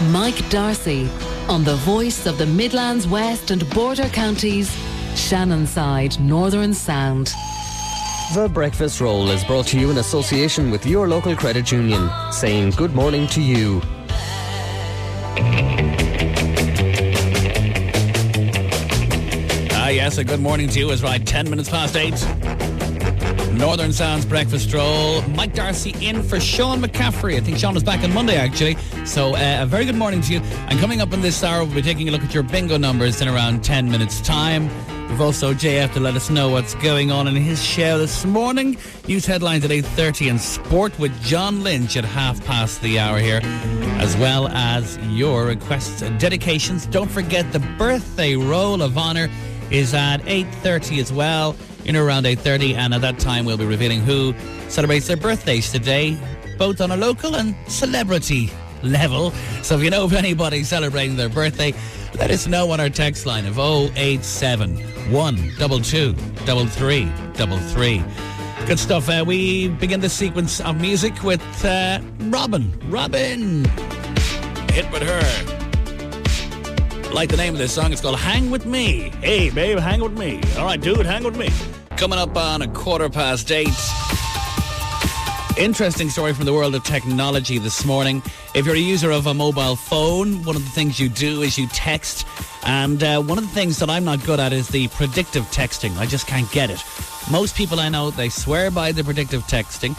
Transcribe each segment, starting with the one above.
Mike Darcy on the voice of the Midlands West and Border Counties, Shannonside Northern Sound. The Breakfast Roll is brought to you in association with your local credit union, saying good morning to you. Yes, a good morning to you is right, 10 minutes past 8. Northern Sound's Breakfast Roll. Mike Darcy in for Sean McCaffrey. I think Sean is back on Monday, actually. So a very good morning to you. And coming up in this hour, we'll be taking a look at your bingo numbers in around 10 minutes' time. We've also JF to let us know what's going on in his show this morning. News headlines at 8:30 and sport with John Lynch at 5:30 here, as well as your requests and dedications. Don't forget the birthday roll of honour is at 8:30 as well, in around 8:30, and at that time we'll be revealing who celebrates their birthdays today, both on a local and celebrity level. So if you know of anybody celebrating their birthday, let us know on our text line of 087 122 3333. Good stuff. We begin the sequence of music with Robin. Hit with her. Like the name of this song, it's called Hang With Me. Hey, babe, hang with me. All right, dude, hang with me. Coming up on 8:15. Interesting story from the world of technology this morning. If you're a user of a mobile phone, one of the things you do is you text. And one of the things that I'm not good at is the predictive texting. I just can't get it. Most people I know, they swear by the predictive texting,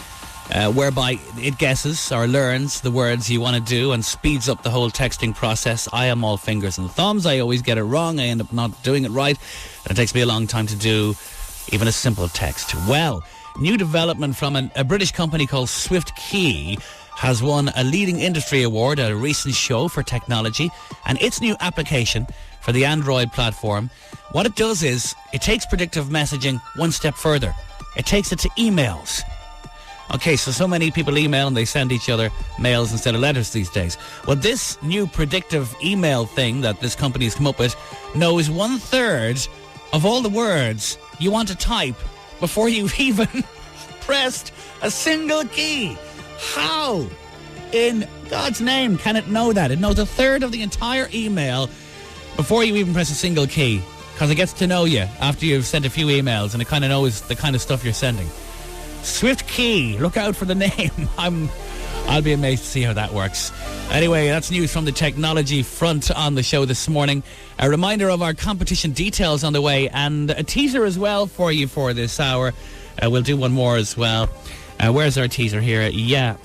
whereby it guesses or learns the words you want to do and speeds up the whole texting process. I am all fingers and thumbs. I always get it wrong. I end up not doing it right. And it takes me a long time to do even a simple text. Well, new development from a British company called SwiftKey has won a leading industry award at a recent show for technology, and its new application for the Android platform, what it does is it takes predictive messaging one step further. It takes it to emails. Okay, so many people email and they send each other mails instead of letters these days. Well, this new predictive email thing that this company has come up with knows 1/3 of all the words you want to type before you've even pressed a single key. How in God's name can it know that? It knows 1/3 of the entire email before you even press a single key, because it gets to know you after you've sent a few emails, and it kind of knows the kind of stuff you're sending. SwiftKey, look out for the name. I'll be amazed to see how that works. Anyway, that's news from the technology front on the show this morning. A reminder of our competition details on the way, and a teaser as well for you for this hour. We'll do one more as well. Where's our teaser here? Yeah.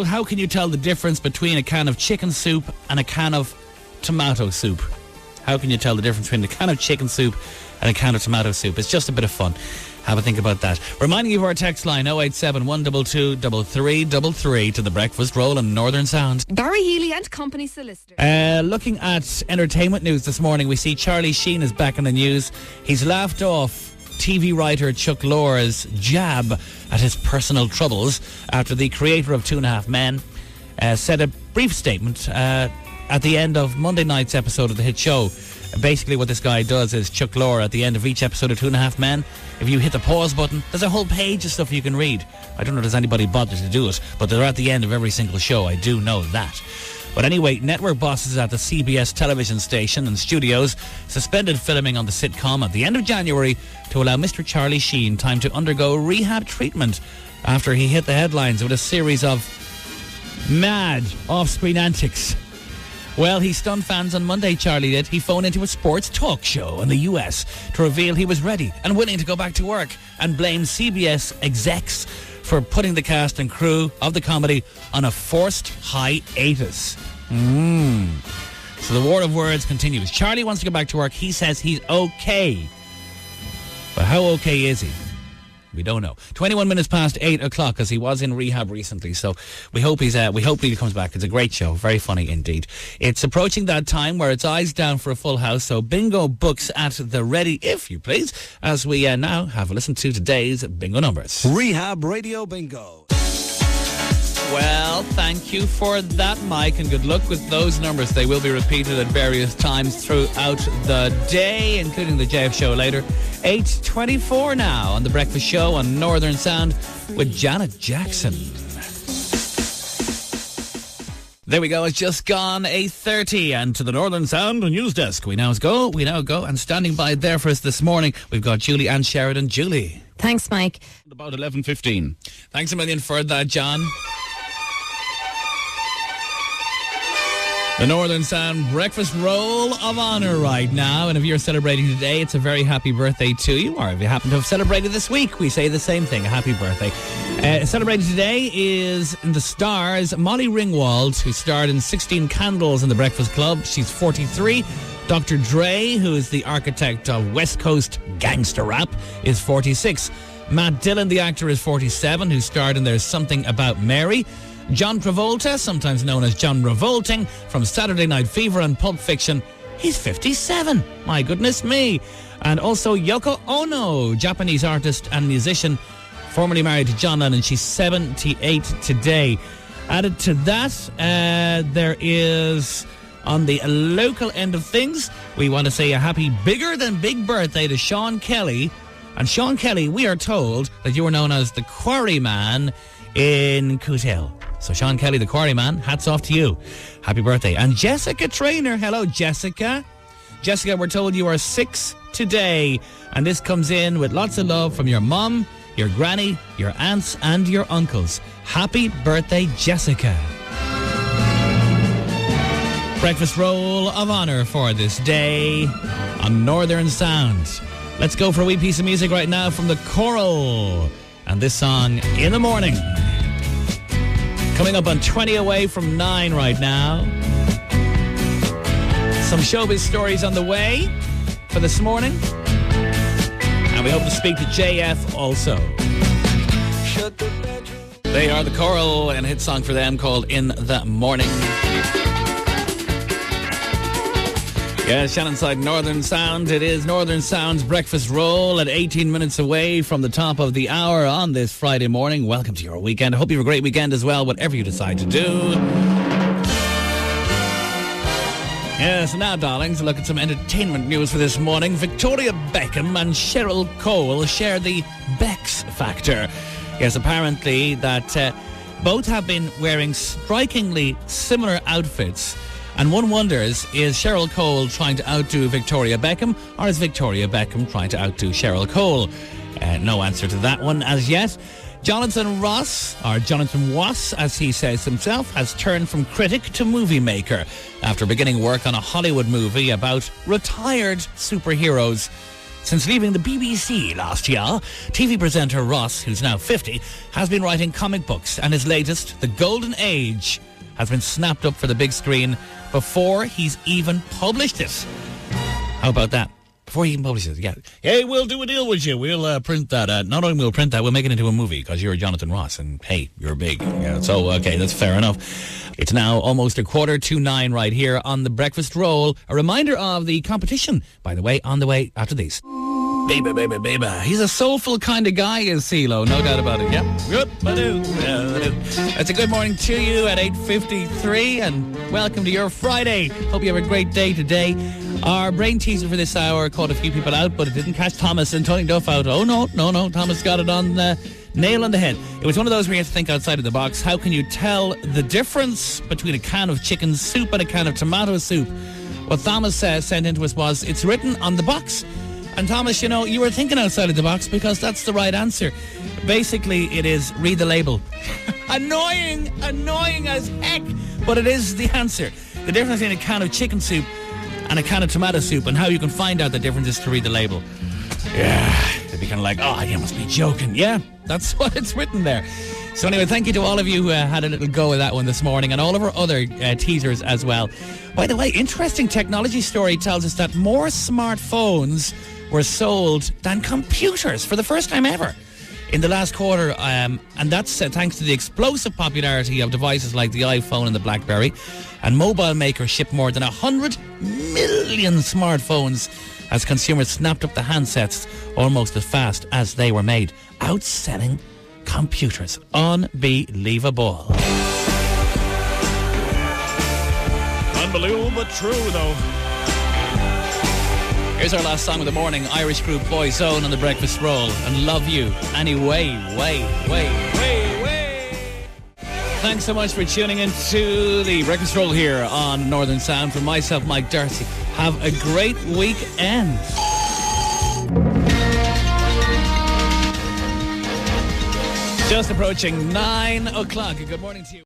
How can you tell the difference between a can of chicken soup and a can of tomato soup? How can you tell the difference between a can of chicken soup and a can of tomato soup? It's just a bit of fun. Have a think about that. Reminding you of our text line 087 122 3333 to the Breakfast Roll and Northern Sound. Barry Healy and Company Solicitor. Looking at entertainment news this morning, we see Charlie Sheen is back in the news. He's laughed off TV writer Chuck Lorre's jab at his personal troubles after the creator of 2.5 Men said a brief statement at the end of Monday night's episode of the hit show. Basically what this guy does is, Chuck Lorre, at the end of each episode of 2.5 Men, if you hit the pause button, there's a whole page of stuff you can read. I don't know if there's anybody bothered to do it, but they're at the end of every single show. I do know that. But anyway, network bosses at the CBS television station and studios suspended filming on the sitcom at the end of January to allow Mr. Charlie Sheen time to undergo rehab treatment after he hit the headlines with a series of mad off-screen antics. Well, he stunned fans on Monday, Charlie did. He phoned into a sports talk show in the US to reveal he was ready and willing to go back to work, and blamed CBS execs for putting the cast and crew of the comedy on a forced hiatus. So the war of words continues. Charlie wants to go back to work. He says he's okay. But how okay is he? We don't know. 21 minutes past 8 o'clock, as he was in rehab recently. So we hope he comes back. It's a great show. Very funny indeed. It's approaching that time where it's eyes down for a full house. So bingo books at the ready, if you please, as we now have a listen to today's bingo numbers. Rehab Radio Bingo. Well, thank you for that, Mike, and good luck with those numbers. They will be repeated at various times throughout the day, including the JF show later. 8:24 now on The Breakfast Show on Northern Sound with Janet Jackson. There we go. It's just gone 8:30, and to the Northern Sound News Desk we now go. And standing by there for us this morning, we've got Julie Ann Sheridan. Julie. Thanks, Mike. About 11:15. Thanks a million for that, John. The Northern Sound Breakfast Roll of Honour right now. And if you're celebrating today, it's a very happy birthday to you. Or if you happen to have celebrated this week, we say the same thing, a happy birthday. Celebrating today is in the stars, Molly Ringwald, who starred in 16 Candles in the Breakfast Club. She's 43. Dr. Dre, who is the architect of West Coast gangster rap, is 46. Matt Dillon, the actor, is 47, who starred in There's Something About Mary. John Travolta, sometimes known as John Revolting, from Saturday Night Fever and Pulp Fiction, he's 57. My goodness me. And also Yoko Ono, Japanese artist and musician, formerly married to John Lennon. She's 78 today. Added to that, there is, on the local end of things, we want to say a happy bigger than big birthday to Sean Kelly. And Sean Kelly, we are told that you are known as the Quarryman in Cootell. So Sean Kelly, the Quarryman, hats off to you. Happy birthday. And Jessica Traynor. Hello, Jessica. Jessica, we're told you are 6 today. And this comes in with lots of love from your mum, your granny, your aunts and your uncles. Happy birthday, Jessica. Breakfast Roll of Honour for this day on Northern Sound. Let's go for a wee piece of music right now from the Coral. And this song, In the Morning. Coming up on 20 away from 9 right now. Some showbiz stories on the way for this morning. And we hope to speak to JF also. They are the Coral, and a hit song for them called In the Morning. Yes, Shannonside Northern Sound. It is Northern Sound's Breakfast Roll at 18 minutes away from the top of the hour on this Friday morning. Welcome to your weekend. I hope you have a great weekend as well, whatever you decide to do. Yes, now, darlings, a look at some entertainment news for this morning. Victoria Beckham and Cheryl Cole share the Bex factor. Yes, apparently that both have been wearing strikingly similar outfits. And one wonders, is Cheryl Cole trying to outdo Victoria Beckham, or is Victoria Beckham trying to outdo Cheryl Cole? No answer to that one as yet. Jonathan Ross, or Jonathan Wass, as he says himself, has turned from critic to movie maker after beginning work on a Hollywood movie about retired superheroes. Since leaving the BBC last year, TV presenter Ross, who's now 50, has been writing comic books, and his latest, The Golden Age, has been snapped up for the big screen before he's even published it. How about that? Before he even publishes it, yeah. Hey, we'll do a deal with you. We'll print that. Not only will we print that, we'll make it into a movie because you're Jonathan Ross and, hey, you're big. Yeah, so, okay, that's fair enough. It's now almost 8:45 right here on the Breakfast Roll. A reminder of the competition, by the way, on the way after these. Baby, baby, baby. He's a soulful kind of guy, is CeeLo, no doubt about it. Yep. Yep, I do. It's a good morning to you at 8:53, and welcome to your Friday. Hope you have a great day today. Our brain teaser for this hour caught a few people out, but it didn't catch Thomas and Tony Duff out. Oh, no. Thomas got it on the nail on the head. It was one of those where you have to think outside of the box. How can you tell the difference between a can of chicken soup and a can of tomato soup? What Thomas sent into us was, it's written on the box. And Thomas, you know, you were thinking outside of the box because that's the right answer. Basically, it is read the label. Annoying as heck, but it is the answer. The difference between a can of chicken soup and a can of tomato soup, and how you can find out the difference is to read the label. Yeah, they'd be kind of like, oh, you must be joking. Yeah, that's what it's written there. So anyway, thank you to all of you who had a little go with that one this morning, and all of our other teasers as well. By the way, interesting technology story tells us that more smartphones were sold than computers for the first time ever in the last quarter, and that's thanks to the explosive popularity of devices like the iPhone and the BlackBerry. And mobile makers shipped more than 100 million smartphones as consumers snapped up the handsets almost as fast as they were made, outselling computers. Unbelievable. Unbelievable, but true, though. Here's our last song of the morning, Irish group Boyzone on the Breakfast Roll, and Love You Anyway, way. Thanks so much for tuning in to the Breakfast Roll here on Northern Sound. From myself, Mike Darcy. Have a great weekend. Just approaching 9 o'clock. Good morning to you.